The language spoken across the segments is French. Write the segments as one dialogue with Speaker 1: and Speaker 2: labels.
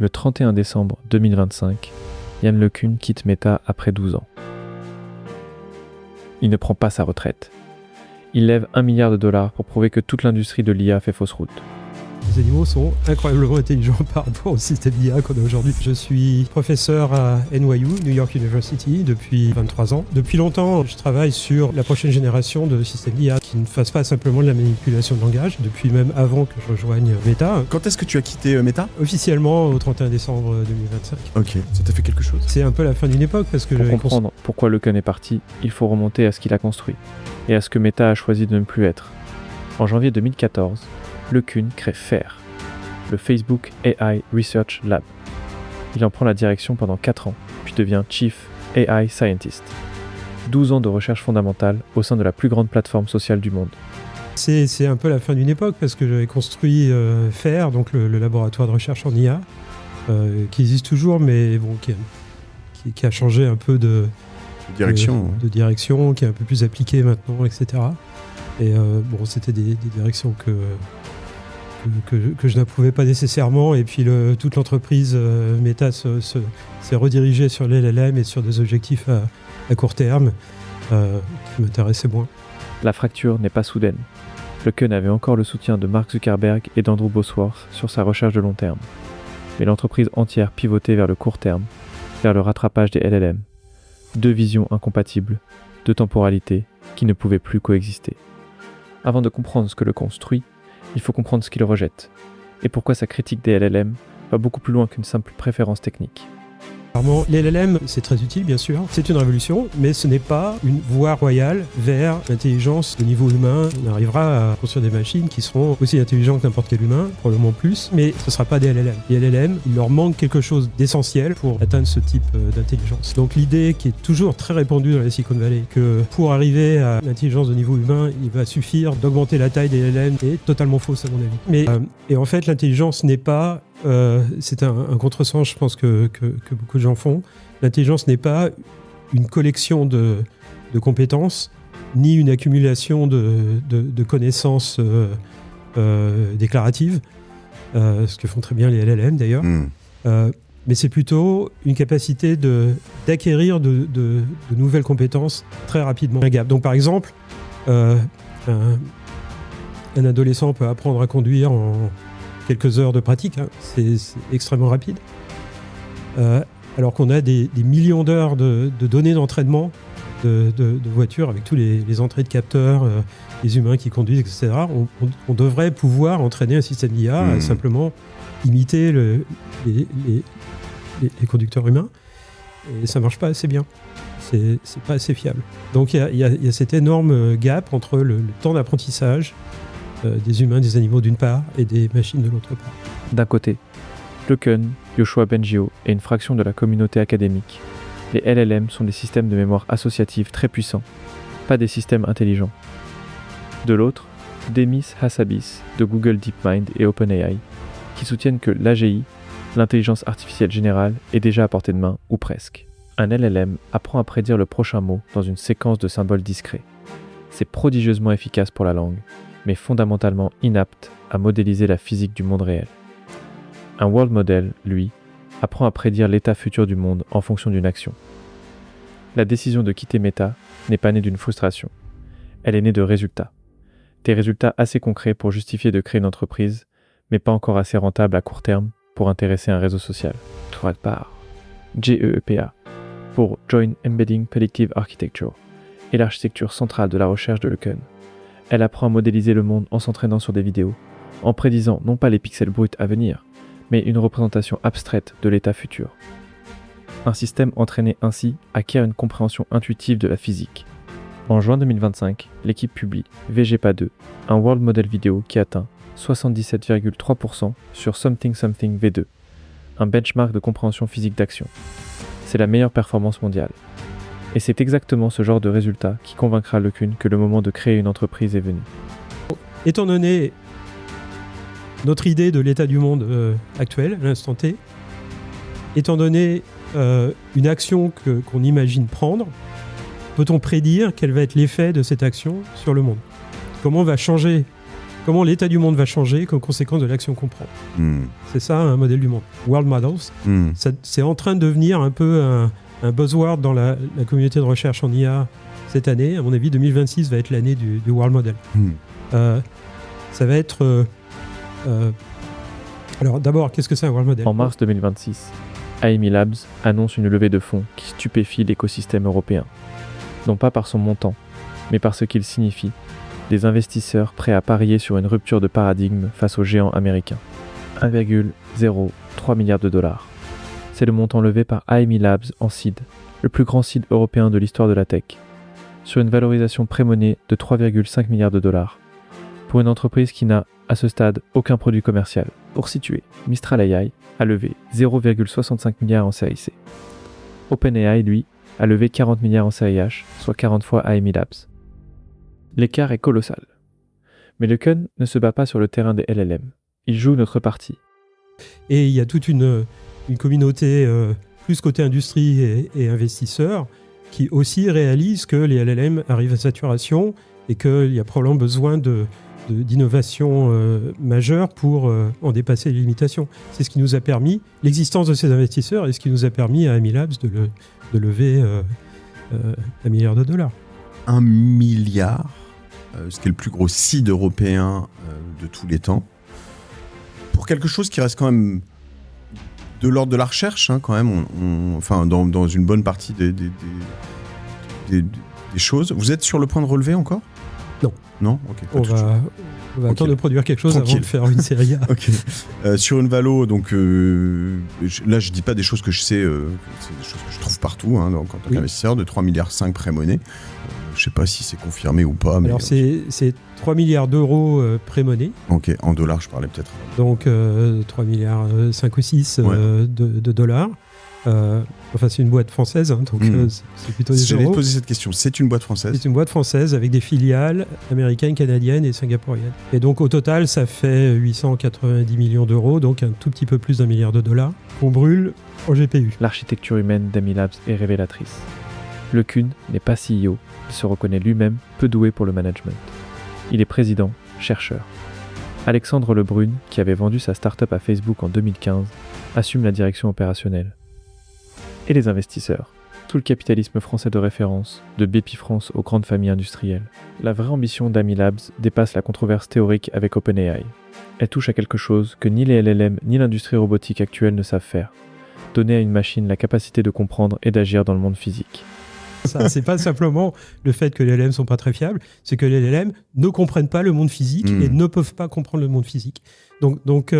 Speaker 1: Le 31 décembre 2025, Yann LeCun quitte Meta après 12 ans. Il ne prend pas sa retraite. Il lève $1 milliard pour prouver que toute l'industrie de l'IA fait fausse route.
Speaker 2: Les animaux sont incroyablement intelligents par rapport au système d'IA qu'on a aujourd'hui. Je suis professeur à NYU, New York University, depuis 23 ans. Depuis longtemps, je travaille sur la prochaine génération de systèmes d'IA qui ne fassent pas simplement de la manipulation de langage, depuis même avant que je rejoigne Meta.
Speaker 3: Quand est-ce que tu as quitté Meta ?
Speaker 2: Officiellement au 31 décembre 2025.
Speaker 3: Ok, ça t'a fait quelque chose ?
Speaker 2: C'est un peu la fin d'une époque parce que...
Speaker 1: Pour comprendre pourquoi LeCun est parti, il faut remonter à ce qu'il a construit et à ce que Meta a choisi de ne plus être. En janvier 2014, LeCun crée FAIR, le Facebook AI Research Lab. Il en prend la direction pendant 4 ans, puis devient Chief AI Scientist. 12 ans de recherche fondamentale au sein de la plus grande plateforme sociale du monde.
Speaker 2: C'est un peu la fin d'une époque parce que j'avais construit FAIR, donc le laboratoire de recherche en IA, qui existe toujours, mais bon, qui a changé un peu de direction, qui est un peu plus appliquée maintenant, etc. Et bon, c'était des directions que je n'approuvais pas nécessairement, et puis toute l'entreprise Meta s'est redirigée sur l'LLM et sur des objectifs à court terme qui m'intéressaient moins.
Speaker 1: La fracture n'est pas soudaine. LeCun avait encore le soutien de Mark Zuckerberg et d'Andrew Bosworth sur sa recherche de long terme. Mais l'entreprise entière pivotait vers le court terme, vers le rattrapage des LLM. 2 visions incompatibles, 2 temporalités qui ne pouvaient plus coexister. Avant de comprendre ce que le construit, il faut comprendre ce qu'il rejette, et pourquoi sa critique des LLM va beaucoup plus loin qu'une simple préférence technique.
Speaker 2: Clairement, les LLM, c'est très utile, bien sûr. C'est une révolution, mais ce n'est pas une voie royale vers l'intelligence de niveau humain. On arrivera à construire des machines qui seront aussi intelligentes que n'importe quel humain, probablement plus, mais ce ne sera pas des LLM. Les LLM, il leur manque quelque chose d'essentiel pour atteindre ce type d'intelligence. Donc l'idée qui est toujours très répandue dans la Silicon Valley, que pour arriver à l'intelligence de niveau humain, il va suffire d'augmenter la taille des LLM, est totalement fausse à mon avis. Mais, et en fait, l'intelligence n'est pas... c'est un contresens, je pense que beaucoup de gens font. L'intelligence n'est pas une collection de compétences, ni une accumulation de connaissances déclaratives, ce que font très bien les LLM d'ailleurs. Mais c'est plutôt une capacité d'acquérir de nouvelles compétences très rapidement. Donc par exemple, un adolescent peut apprendre à conduire en quelques heures de pratique, hein. C'est extrêmement rapide. Alors qu'on a des millions d'heures de données d'entraînement de voitures avec tous les entrées de capteurs, les humains qui conduisent, etc. On devrait pouvoir entraîner un système d'IA à simplement imiter les conducteurs humains, et ça ne marche pas assez bien. C'est pas assez fiable. Donc il y a cet énorme gap entre le temps d'apprentissage des humains, des animaux d'une part, et des machines de l'autre part.
Speaker 1: D'un côté, LeCun, Yoshua Bengio et une fraction de la communauté académique. Les LLM sont des systèmes de mémoire associative très puissants, pas des systèmes intelligents. De l'autre, Demis Hassabis de Google DeepMind et OpenAI, qui soutiennent que l'AGI, l'intelligence artificielle générale, est déjà à portée de main, ou presque. Un LLM apprend à prédire le prochain mot dans une séquence de symboles discrets. C'est prodigieusement efficace pour la langue, mais fondamentalement inapte à modéliser la physique du monde réel. Un world model, lui, apprend à prédire l'état futur du monde en fonction d'une action. La décision de quitter Meta n'est pas née d'une frustration. Elle est née de résultats. Des résultats assez concrets pour justifier de créer une entreprise, mais pas encore assez rentables à court terme pour intéresser un réseau social. Trois part. GEEPA, pour Joint Embedding Predictive Architecture, est l'architecture centrale de la recherche de LeCun. Elle apprend à modéliser le monde en s'entraînant sur des vidéos, en prédisant non pas les pixels bruts à venir, mais une représentation abstraite de l'état futur. Un système entraîné ainsi acquiert une compréhension intuitive de la physique. En juin 2025, l'équipe publie VGPA2, un world model vidéo qui atteint 77,3% sur Something Something V2, un benchmark de compréhension physique d'action. C'est la meilleure performance mondiale. Et c'est exactement ce genre de résultat qui convaincra LeCun que le moment de créer une entreprise est venu.
Speaker 2: Étant donné notre idée de l'état du monde actuel, à l'instant T, étant donné une action qu'on imagine prendre, peut-on prédire quel va être l'effet de cette action sur le monde ? Comment va changer comment l'état du monde va changer comme conséquence de l'action qu'on prend. C'est ça un modèle du monde. World Models, c'est en train de devenir un peu un buzzword dans la communauté de recherche en IA cette année. À mon avis, 2026 va être l'année du World Model. Ça va être... alors d'abord, qu'est-ce que c'est un World Model ?
Speaker 1: En mars 2026, AMI Labs annonce une levée de fonds qui stupéfie l'écosystème européen. Non pas par son montant, mais par ce qu'il signifie. Des investisseurs prêts à parier sur une rupture de paradigme face aux géants américains. 1,03 milliard de dollars. C'est le montant levé par AMI Labs en seed, le plus grand seed européen de l'histoire de la tech, sur une valorisation pré-monnaie de 3,5 milliards de dollars, pour une entreprise qui n'a, à ce stade, aucun produit commercial. Pour situer, Mistral AI a levé 0,65 milliards en série C. OpenAI, lui, a levé 40 milliards en série H, soit 40 fois AMI Labs. L'écart est colossal. Mais le Kun ne se bat pas sur le terrain des LLM. Il joue notre partie.
Speaker 2: Et il y a toute une communauté, plus côté industrie et investisseurs, qui aussi réalisent que les LLM arrivent à saturation et qu'il y a probablement besoin d'innovation majeure pour en dépasser les limitations. C'est ce qui nous a permis, l'existence de ces investisseurs, et ce qui nous a permis à AMI Labs de lever 1 milliard de dollars.
Speaker 3: 1 milliard, ce qui est le plus gros seed européen de tous les temps. Pour quelque chose qui reste quand même de l'ordre de la recherche, hein, quand même, enfin, dans une bonne partie des choses. Vous êtes sur le point de relever encore ?
Speaker 2: Non.
Speaker 3: Non ? Ok.
Speaker 2: On va attendre de produire quelque chose avant de faire une série A.
Speaker 3: Ok. Sur une valo, donc là je dis pas des choses que je sais, c'est des choses que je trouve partout, hein, en tant qu'investisseur, de 3,5 milliards pré-monnaie. Je sais pas si c'est confirmé ou pas. Mais
Speaker 2: alors c'est 3 milliards d'euros pré-monnaie.
Speaker 3: Ok, en dollars je parlais peut-être.
Speaker 2: Donc 3 milliards 5 ou 6 de dollars. Enfin, c'est une boîte française, hein, donc c'est plutôt des euros.
Speaker 3: J'allais te poser cette question. C'est une boîte française ?
Speaker 2: C'est une boîte française avec des filiales américaines, canadiennes et singapouriennes. Et donc, au total, ça fait 890 millions d'euros, donc un tout petit peu plus d'1 milliard de dollars qu'on brûle en GPU.
Speaker 1: L'architecture humaine d'AMI Labs est révélatrice. Le Kun n'est pas CEO, il se reconnaît lui-même peu doué pour le management. Il est président, chercheur. Alexandre Lebrun, qui avait vendu sa start-up à Facebook en 2015, assume la direction opérationnelle. Et les investisseurs, tout le capitalisme français de référence, de Bpifrance aux grandes familles industrielles. La vraie ambition d'AMI Labs dépasse la controverse théorique avec OpenAI. Elle touche à quelque chose que ni les LLM ni l'industrie robotique actuelle ne savent faire. Donner à une machine la capacité de comprendre et d'agir dans le monde physique.
Speaker 2: Ça, c'est pas simplement le fait que les LLM sont pas très fiables, c'est que les LLM ne comprennent pas le monde physique et ne peuvent pas comprendre le monde physique. Donc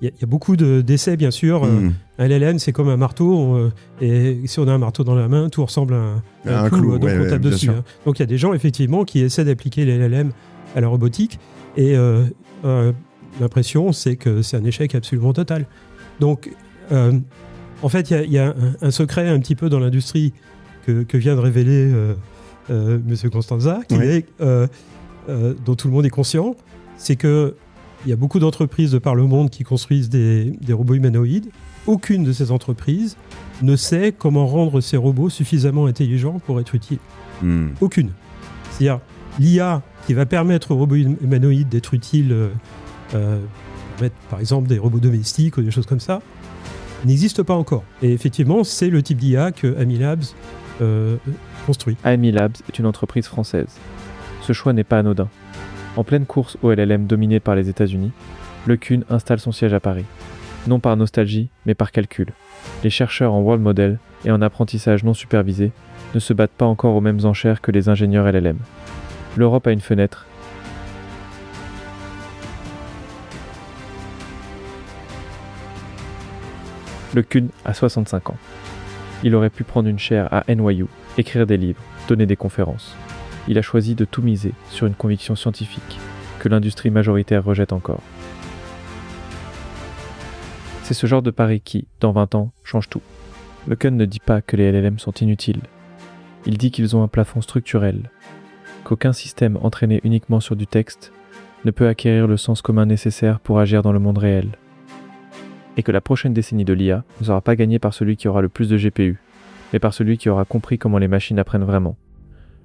Speaker 2: il y a beaucoup d'essais, bien sûr. Un LLM, c'est comme un marteau. Et si on a un marteau dans la main, tout ressemble à un clou. Donc on tape dessus. Hein. Donc il y a des gens, effectivement, qui essaient d'appliquer les LLM à la robotique. Et l'impression, c'est que c'est un échec absolument total. Donc, en fait, il y a un secret un petit peu dans l'industrie que vient de révéler M. Constanza, dont tout le monde est conscient. C'est que il y a beaucoup d'entreprises de par le monde qui construisent des robots humanoïdes. Aucune de ces entreprises ne sait comment rendre ces robots suffisamment intelligents pour être utiles. Aucune. C'est-à-dire, l'IA qui va permettre aux robots humanoïdes d'être utiles, par exemple des robots domestiques ou des choses comme ça, n'existe pas encore. Et effectivement, c'est le type d'IA que AMI Labs construit.
Speaker 1: AMI Labs est une entreprise française. Ce choix n'est pas anodin. En pleine course au LLM dominé par les États-Unis, le Kun installe son siège à Paris. Non par nostalgie, mais par calcul. Les chercheurs en World Model et en apprentissage non supervisé ne se battent pas encore aux mêmes enchères que les ingénieurs LLM. L'Europe a une fenêtre. Le Kun a 65 ans. Il aurait pu prendre une chaire à NYU, écrire des livres, donner des conférences. Il a choisi de tout miser sur une conviction scientifique que l'industrie majoritaire rejette encore. C'est ce genre de pari qui, dans 20 ans, change tout. Le Kun ne dit pas que les LLM sont inutiles. Il dit qu'ils ont un plafond structurel, qu'aucun système entraîné uniquement sur du texte ne peut acquérir le sens commun nécessaire pour agir dans le monde réel. Et que la prochaine décennie de l'IA ne sera pas gagnée par celui qui aura le plus de GPU, mais par celui qui aura compris comment les machines apprennent vraiment.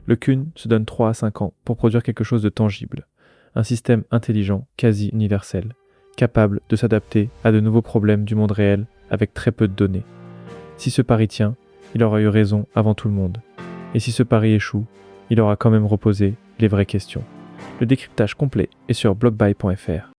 Speaker 1: Le Kun se donne 3 à 5 ans pour produire quelque chose de tangible, un système intelligent quasi universel, capable de s'adapter à de nouveaux problèmes du monde réel avec très peu de données. Si ce pari tient, il aura eu raison avant tout le monde. Et si ce pari échoue, il aura quand même reposé les vraies questions. Le décryptage complet est sur blockbuy.fr.